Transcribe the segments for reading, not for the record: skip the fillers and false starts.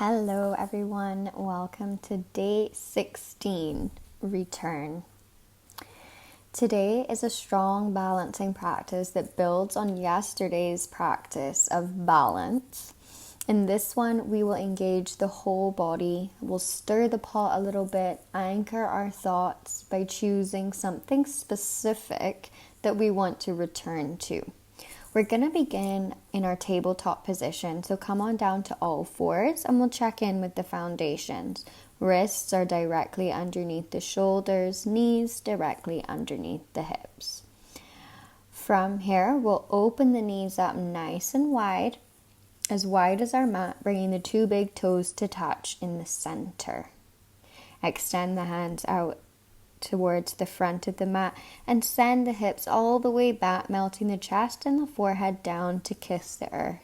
Hello everyone, welcome to day 16, return. Today is a strong balancing practice that builds on yesterday's practice of balance. In this one, we will engage the whole body, we'll stir the pot a little bit, anchor our thoughts by choosing something specific that we want to return to. We're going to begin in our tabletop position, so come on down to all fours and we'll check in with the foundations. Wrists are directly underneath the shoulders, knees directly underneath the hips. From here, we'll open the knees up nice and wide as our mat, bringing the two big toes to touch in the center. Extend the hands out towards the front of the mat and send the hips all the way back, melting the chest and the forehead down to kiss the earth.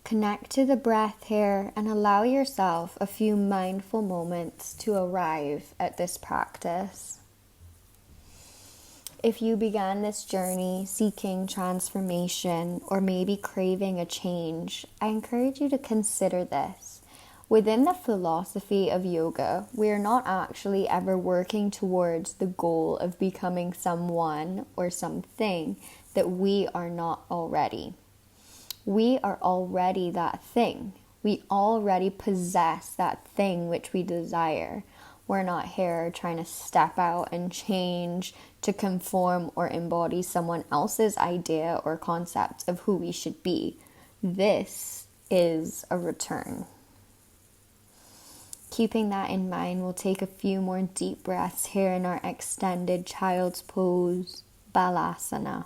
Connect to the breath here and allow yourself a few mindful moments to arrive at this practice. If you began this journey seeking transformation or maybe craving a change, I encourage you to consider this. Within the philosophy of yoga, we are not actually ever working towards the goal of becoming someone or something that we are not already. We are already that thing. We already possess that thing which we desire. We're not here trying to step out and change to conform or embody someone else's idea or concept of who we should be. This is a return. Keeping that in mind, we'll take a few more deep breaths here in our extended child's pose, Balasana.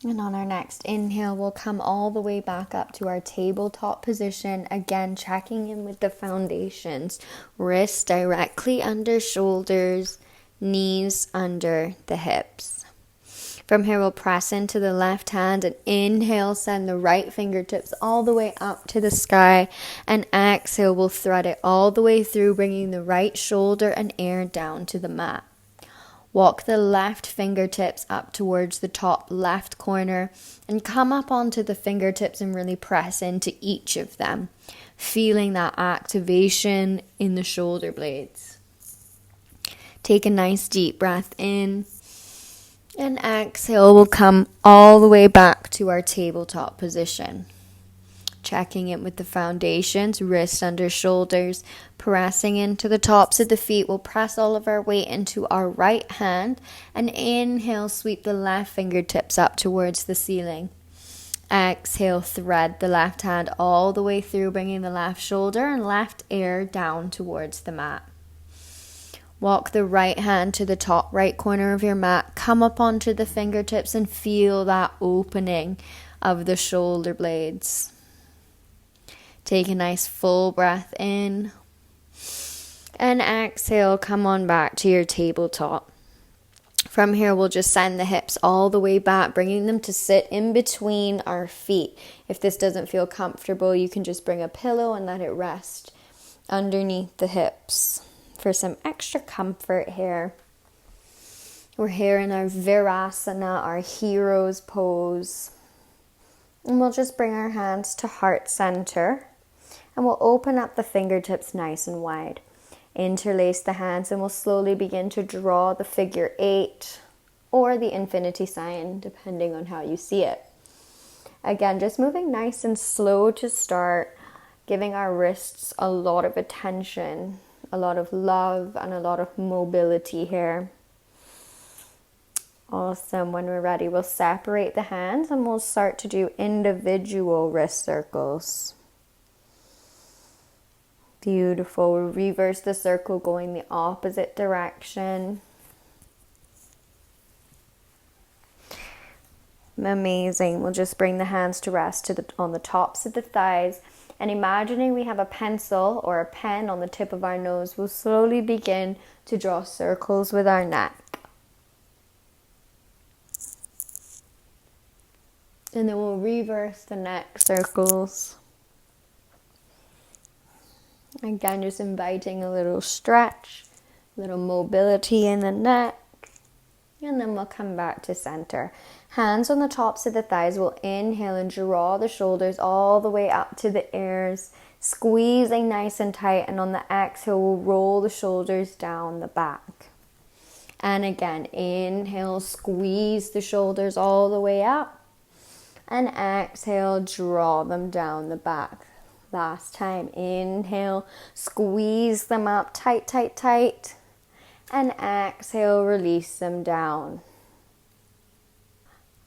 And on our next inhale, we'll come all the way back up to our tabletop position. Again, checking in with the foundations. Wrists directly under shoulders, knees under the hips. From here, we'll press into the left hand and inhale, send the right fingertips all the way up to the sky. And exhale, we'll thread it all the way through, bringing the right shoulder and ear down to the mat. Walk the left fingertips up towards the top left corner and come up onto the fingertips and really press into each of them, feeling that activation in the shoulder blades. Take a nice deep breath in. And exhale, we'll come all the way back to our tabletop position. Checking in with the foundations, wrists under shoulders, pressing into the tops of the feet. We'll press all of our weight into our right hand and inhale, sweep the left fingertips up towards the ceiling. Exhale, thread the left hand all the way through, bringing the left shoulder and left ear down towards the mat. Walk the right hand to the top right corner of your mat. Come up onto the fingertips and feel that opening of the shoulder blades. Take a nice full breath in. And exhale, come on back to your tabletop. From here, we'll just send the hips all the way back, bringing them to sit in between our feet. If this doesn't feel comfortable, you can just bring a pillow and let it rest underneath the hips. For some extra comfort here. We're here in our Virasana, our hero's pose. And we'll just bring our hands to heart center. And we'll open up the fingertips nice and wide. Interlace the hands and we'll slowly begin to draw the figure 8 or the infinity sign, depending on how you see it. Again, just moving nice and slow to start, giving our wrists a lot of attention, a lot of love and a lot of mobility here. Awesome. When we're ready, we'll separate the hands and we'll start to do individual wrist circles. Beautiful. We'll reverse the circle going the opposite direction. Amazing. We'll just bring the hands to rest on the tops of the thighs. And imagining we have a pencil or a pen on the tip of our nose, we'll slowly begin to draw circles with our neck. And then we'll reverse the neck circles. Again, just inviting a little stretch Little mobility in the neck. And then we'll come back to center. Hands on the tops of the thighs. We'll inhale and draw the shoulders all the way up to the ears, squeezing nice and tight. And on the exhale, we'll roll the shoulders down the back. And again, inhale, squeeze the shoulders all the way up. And exhale, draw them down the back. Last time, inhale, squeeze them up tight, tight, tight. And exhale, release them down.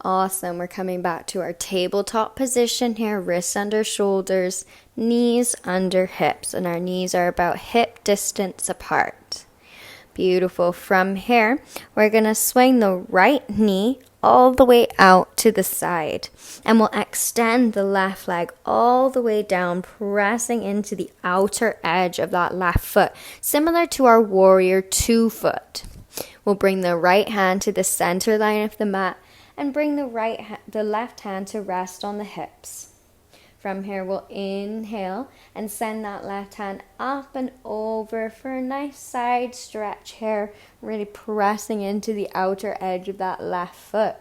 Awesome. We're coming back to our tabletop position here. Wrists under shoulders, knees under hips. And our knees are about hip distance apart. Beautiful. From here, we're going to swing the right knee all the way out to the side. And we'll extend the left leg all the way down, pressing into the outer edge of that left foot, similar to our warrior 2 foot. We'll bring the right hand to the center line of the mat and bring the left hand to rest on the hips. From here, we'll inhale and send that left hand up and over for a nice side stretch here, really pressing into the outer edge of that left foot.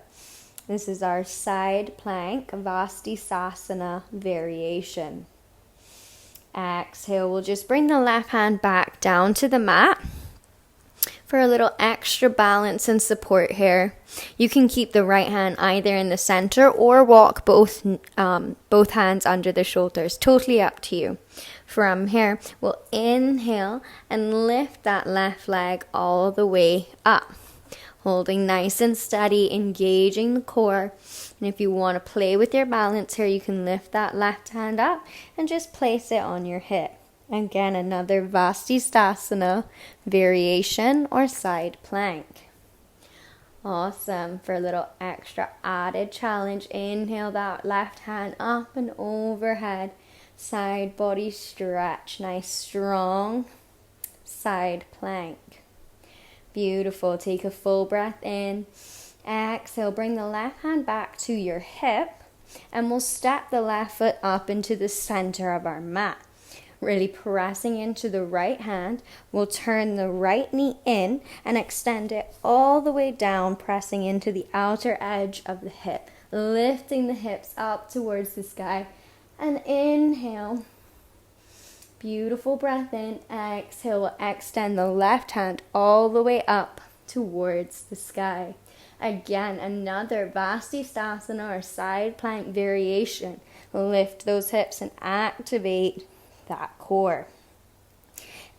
This is our side plank, Vastisthasana variation. Exhale, we'll just bring the left hand back down to the mat for a little extra balance and support here. You can keep the right hand either in the center or walk both hands under the shoulders. Totally up to you. From here, we'll inhale and lift that left leg all the way up. Holding nice and steady, engaging the core. And if you want to play with your balance here, you can lift that left hand up and just place it on your hip. Again, another Vastisthasana variation or side plank. Awesome. For a little extra added challenge, inhale that left hand up and overhead. Side body stretch. Nice, strong side plank. Beautiful. Take a full breath in. Exhale. Bring the left hand back to your hip. And we'll step the left foot up into the center of our mat. Really pressing into the right hand. We'll turn the right knee in and extend it all the way down, pressing into the outer edge of the hip. Lifting the hips up towards the sky. And inhale. Beautiful breath in. Exhale. We'll extend the left hand all the way up towards the sky. Again, another Vastisthasana or side plank variation. Lift those hips and activate that core.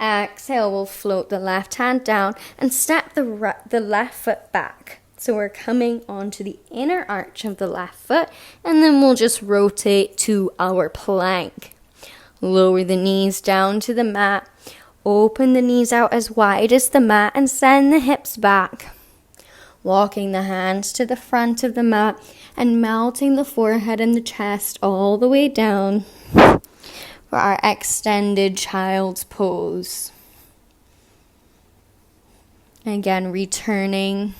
Exhale, we'll float the left hand down and step the left foot back. So we're coming onto the inner arch of the left foot, and then we'll just rotate to our plank. Lower the knees down to the mat. Open the knees out as wide as the mat and send the hips back. Walking the hands to the front of the mat and melting the forehead and the chest all the way down for our extended child's pose. Again, returning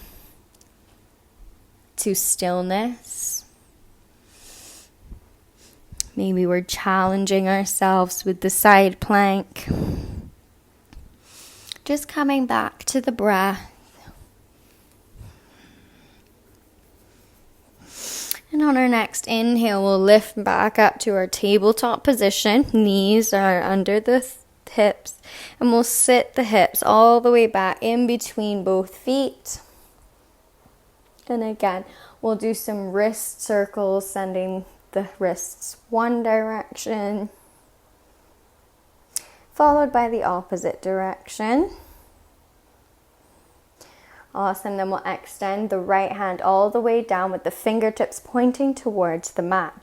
to stillness. Maybe we're challenging ourselves with the side plank. Just coming back to the breath. And on our next inhale, we'll lift back up to our tabletop position. Knees are under the hips. And we'll sit the hips all the way back in between both feet. And again, we'll do some wrist circles, sending the wrists one direction, followed by the opposite direction. Awesome. Then we'll extend the right hand all the way down with the fingertips pointing towards the mat.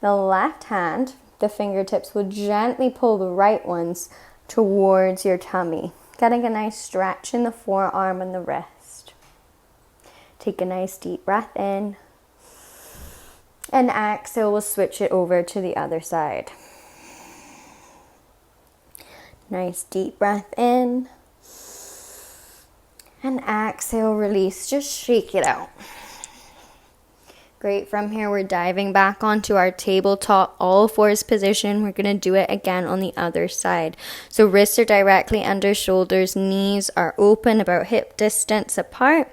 The left hand, the fingertips will gently pull the right ones towards your tummy, getting a nice stretch in the forearm and the wrist. Take a nice deep breath in. And exhale, we'll switch it over to the other side. Nice deep breath in. And exhale, release. Just shake it out. Great. From here, we're diving back onto our tabletop all fours position. We're going to do it again on the other side. So wrists are directly under shoulders. Knees are open about hip distance apart.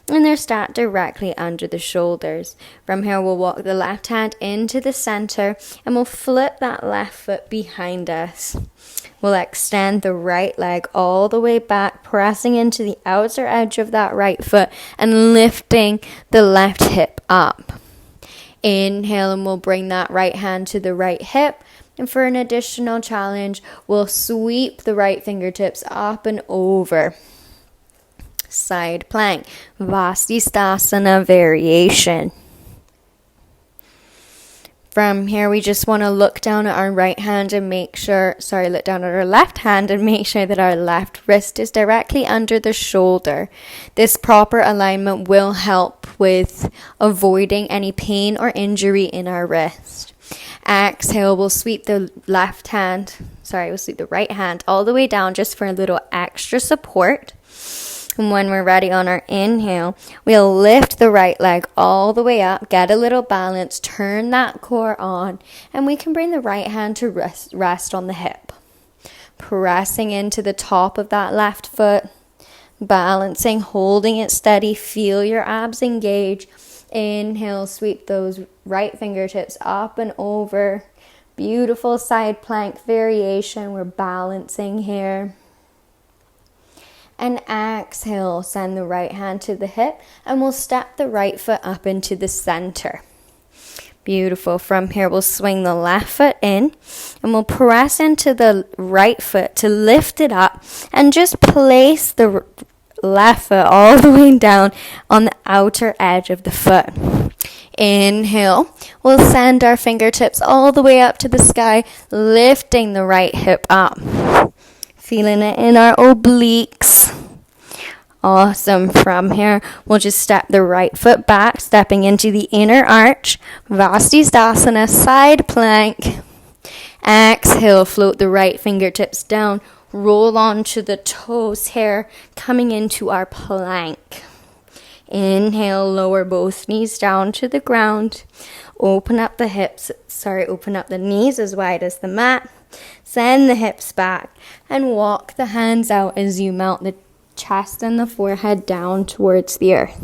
And they're stacked directly under the shoulders. From here, we'll walk the left hand into the center. And we'll flip that left foot behind us. We'll extend the right leg all the way back, pressing into the outer edge of that right foot and lifting the left hip up. Inhale, and we'll bring that right hand to the right hip. And for an additional challenge, we'll sweep the right fingertips up and over. Side plank, Vastisthasana variation. From here, we just want to look down at our right hand and look down at our left hand and make sure that our left wrist is directly under the shoulder. This proper alignment will help with avoiding any pain or injury in our wrist. Exhale, we'll sweep the right hand all the way down just for a little extra support. And when we're ready on our inhale, we'll lift the right leg all the way up, get a little balance, turn that core on, and we can bring the right hand to rest on the hip. Pressing into the top of that left foot, balancing, holding it steady, feel your abs engage. Inhale, sweep those right fingertips up and over. Beautiful side plank variation, we're balancing here. And exhale, send the right hand to the hip and we'll step the right foot up into the center. Beautiful. From here, we'll swing the left foot in and we'll press into the right foot to lift it up and just place the left foot all the way down on the outer edge of the foot. Inhale, we'll send our fingertips all the way up to the sky, lifting the right hip up. Feeling it in our obliques. Awesome. From here, we'll just step the right foot back, stepping into the inner arch. Vastisthasana, side plank. Exhale, float the right fingertips down. Roll onto the toes here, coming into our plank. Inhale, lower both knees down to the ground. Open up the knees as wide as the mat. Send the hips back and walk the hands out as you melt the chest and the forehead down towards the earth.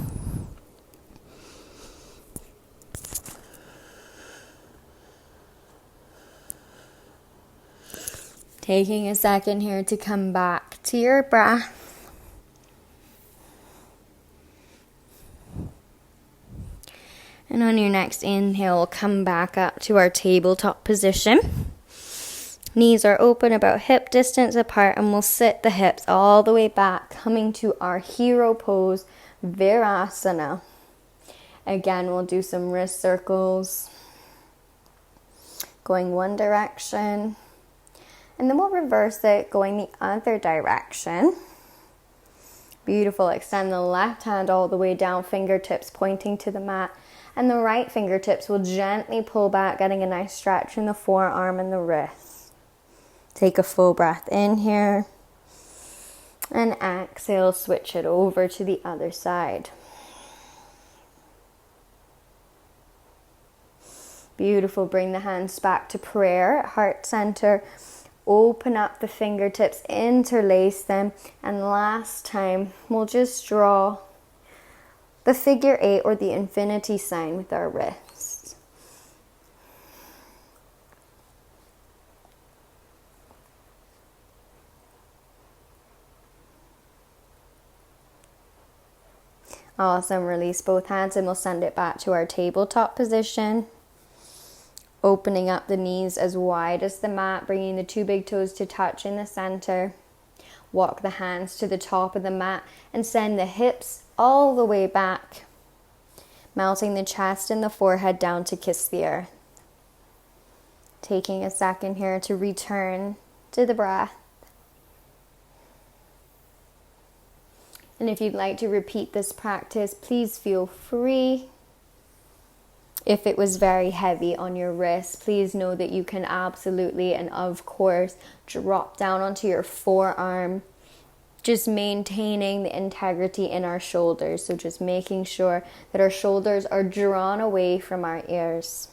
Taking a second here to come back to your breath. And on your next inhale, come back up to our tabletop position. Knees are open about hip distance apart and we'll sit the hips all the way back, coming to our hero pose, Virasana. Again, we'll do some wrist circles, going one direction, and then we'll reverse it, going the other direction. Beautiful. Extend the left hand all the way down, fingertips pointing to the mat, and the right fingertips will gently pull back, getting a nice stretch in the forearm and the wrist. Take a full breath in here. And exhale, switch it over to the other side. Beautiful. Bring the hands back to prayer at heart center. Open up the fingertips, interlace them. And last time, we'll just draw the figure 8 or the infinity sign with our wrists. Awesome. Release both hands and we'll send it back to our tabletop position. Opening up the knees as wide as the mat, bringing the two big toes to touch in the center. Walk the hands to the top of the mat and send the hips all the way back, melting the chest and the forehead down to kiss the earth. Taking a second here to return to the breath. And if you'd like to repeat this practice, please feel free. If it was very heavy on your wrist, please know that you can absolutely and of course drop down onto your forearm just maintaining the integrity in our shoulders. So just making sure that our shoulders are drawn away from our ears.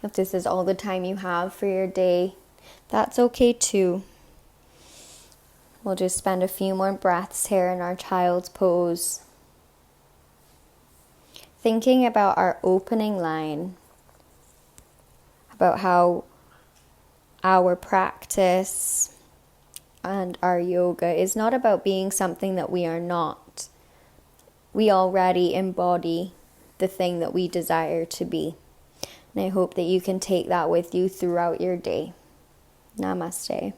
If this is all the time you have for your day, that's okay too. We'll just spend a few more breaths here in our child's pose. Thinking about our opening line, about how our practice and our yoga is not about being something that we are not. We already embody the thing that we desire to be. And I hope that you can take that with you throughout your day. Namaste.